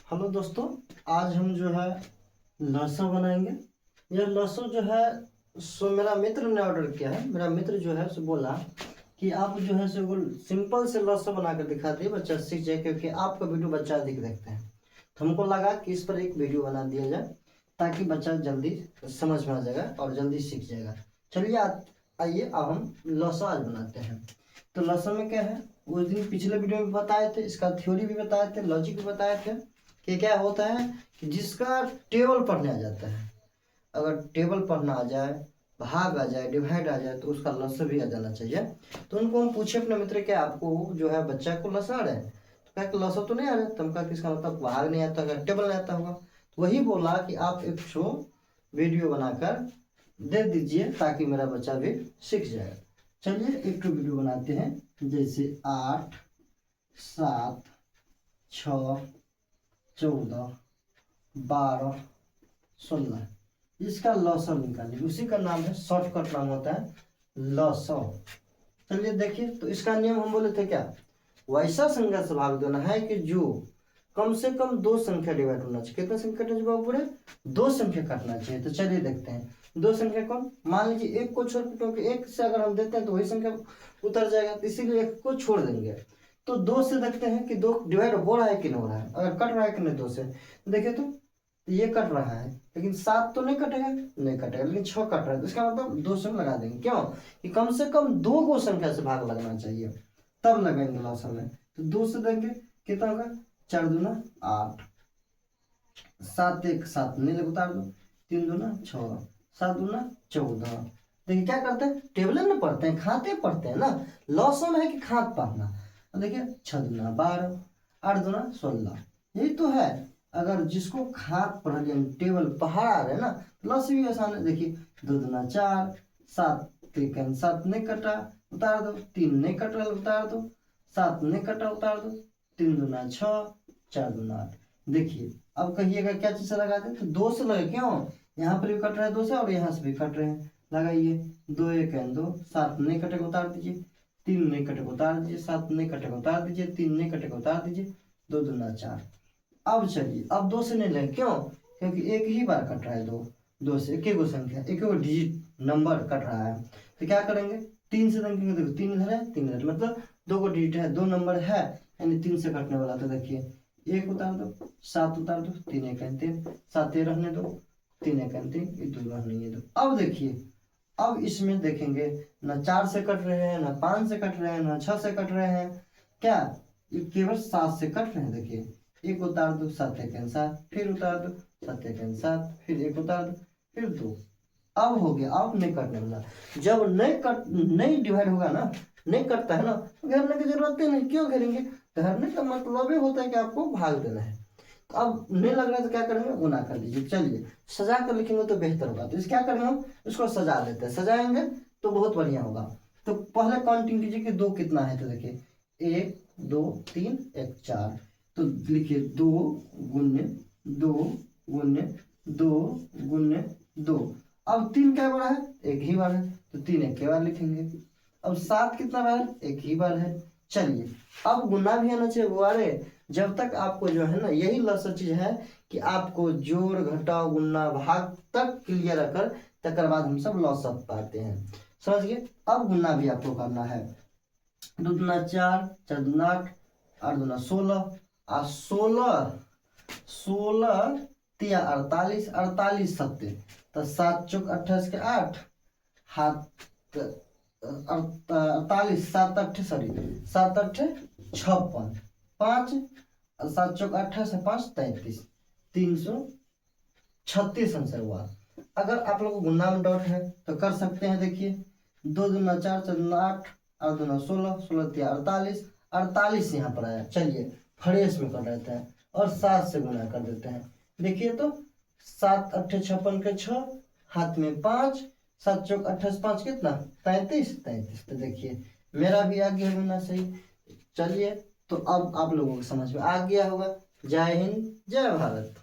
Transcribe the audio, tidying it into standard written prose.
Hello दोस्तों, आज हम जो है लहसुन बनाएंगे। यह लहसुन जो है सो मेरा मित्र ने ऑर्डर किया है। मेरा मित्र जो है सो बोला कि आप जो है सो सिंपल से लहसुन बना कर दिखा दिए, बच्चा सीख जाए, क्योंकि आपका वीडियो बच्चा अधिक देखते हैं। तो हमको लगा कि इस पर एक वीडियो बना दिया जाए ताकि बच्चा जल्दी समझ में आ जाएगा और जल्दी सीख जाएगा। चलिए आइए अब हम लहसुन आज बनाते हैं। तो लहसुन में क्या है, उस दिन पिछले वीडियो में बताए थे, इसका थ्योरी भी बताए थे, लॉजिक भी बताए थे कि क्या होता है कि जिसका टेबल पढ़ने आ जाता है, अगर टेबल पढ़ना आ जाए, भाग आ जाए, डिवाइड आ जाए, तो उसका लसन भी आ जाना चाहिए। तो उनको हम पूछे अपने मित्र के, आपको जो है बच्चा को लसन आ रहा है? तो कहा कि लसन तो नहीं आ रहा है। तो हम कहा कि इसका मतलब भाग नहीं आता, अगर टेबल नहीं आता होगा। तो वही बोला कि आप एक शो वीडियो बनाकर दे दीजिए ताकि मेरा बच्चा भी सीख जाएगा। चलिए एक तो वीडियो बनाते हैं, जैसे 8, 7, 6, 14, 12, 16, इसका लॉसन निकालिए। उसी का नाम है, शॉर्टकट नाम होता है लॉसन। चलिए देखिए, तो इसका नियम हम बोले थे क्या, वैसा संख्या से भाग देना है कि जो कम से कम 2 संख्या डिवाइड होना चाहिए। कितना संख्या कटना चाहिए पूरे? 2 संख्या काटना चाहिए। तो चलिए देखते हैं 2 संख्या कौन। मान लीजिए 1 को छोड़, क्योंकि 1 से अगर हम देते हैं तो वही संख्या उतर जाएगा, तो इसीलिए 1 को छोड़ देंगे। तो 2 से देखते हैं कि 2 डिवाइड हो रहा है कि नहीं हो रहा है, अगर कट रहा है कि नहीं 2 से। देखिए तो ये कट रहा है, लेकिन 7 तो नहीं कटेगा, नहीं कटेगा, लेकिन 6 कट रहा है। तो इसका मतलब 2 से लगा देंगे। क्यों? कि कम से कम 2 को संख्या से भाग लगना चाहिए, तब लगेंगे लॉसन में। तो 2 से देंगे, कितना होगा? 4 दूना 8, 7 1 7, नहीं लग उतार दो, 3 दूना 6, 7 दूना 14। देखिए क्या करते हैं, टेबल में पढ़ते हैं, खाते पढ़ते हैं ना। लॉसन है कि खात पढ़ना। देखिए 6 दूना 12, 8 दूना 16, यही तो है। अगर जिसको खात पढ़ लिया, टेबल पहाड़ आ रहे हैं ना, लॉस भी आसान है। देखिए 2 दूना 4, 7 3 7 नहीं कटा, उतार दो, 3 नहीं कटा, उतार दो, 7 नहीं कटा, उतार दो, 3 दूना 6, 4 दूना 8। देखिए अब कहिएगा क्या चीज से लगाते हैं, तो 2 से लगे। क्यों? यहाँ पर भी कट रहा है 2 से, और यहाँ से भी कट रहे हैं। लगाइए 2 1 2, 7 नहीं कटेगा, उतार दीजिए, 3 नहीं कटेगा, उतार दीजिए, 7 नहीं कटेगा, उतार दीजिए, 3 नहीं कटेगा, उतार दीजिए, 2 दूना 4। अब चलिए, अब 2 से नहीं लेंगे। क्यों? क्योंकि एक ही बार कट रहा है। 2 से एक संख्या, एक डिजिट नंबर कट रहा है। तो क्या करेंगे, 3 से देंगे। देखो 3 इधर है, 3 इधर, मतलब 2 को डिजिट है, 2 नंबर है, यानी 3 से कटने वाला। तो देखिए 1 उतार दो, 7 उतार दो, 3 1 3, 7 ये रहने दो, 3 1 3, ये 2 रहने दो। अब देखिए, अब इसमें देखेंगे ना 4 से कट रहे हैं, ना 5 से कट रहे हैं, ना 6 से कट रहे हैं। क्या? ये केवल 7 से कट रहे हैं। देखिए 1 उतार दो, 7 1 7, फिर उतार दो, 7 1 7, फिर 1 उतार दो, फिर 2। अब हो गया, अब नहीं कटने वाला। जब नहीं डिवाइड होगा ना, नहीं कटता है ना, तो घेरने की जरूरत ही नहीं। क्यों घेरेंगे? घेरने का मतलब ही होता है कि आपको भाग देना है। तो अब नहीं लग रहा है तो क्या करेंगे, गुना कर लीजिए। चलिए सजा कर लिखेंगे तो बेहतर होगा। तो इस क्या करेंगे, हम इसको सजा लेते हैं। सजाएंगे तो बहुत बढ़िया होगा। तो पहले काउंटिंग कीजिए कि 2 कितना है। तो देखिए 1 2 3 1 4। तो लिखिए 2 गुण्य 2 गुण्य 2 गुण्य 2। अब 3 क्या बार है? एक ही बार है, तो 3 एक बार लिखेंगे। अब 7 कितना बार है? एक ही बार है। चलिए अब गुना भी आना चाहिए। गुआरे जब तक आपको जो है ना, यही लसन चीज है कि आपको जोड़ घटाव गुना भाग तक क्लियर रखकर तकर बाद हम सब लॉसन पाते हैं। समझ गए? अब गुना भी आपको करना है। 2 दूना 4, 4 दूना 8, 8 दूना 16, और 16 तिया 48, 48 सत्ते, तो 7 चौक 28 के 8, हाथ 48, 7 8 सॉरी 7 8 56, 5 7 चौक 28 से 5 33, 336 आंसर हुआ। अगर आप लोग को गुना में डाउट है तो कर सकते हैं। देखिए 2 दूना 4, 4 दूना 8, 8 दूना 16, 16 तिया 48, 48 यहाँ पर आया। चलिए फ्रेश में कर देते हैं और 7 से गुना कर देते हैं। देखिए तो 7 8 56 के 6, हाथ में 5, 7 चौक 28 5 कितना? 33 33। तो देखिए मेरा भी आ गया गुना सही। चलिए तो अब आप लोगों को समझ में आ गया होगा। जय हिंद, जय भारत।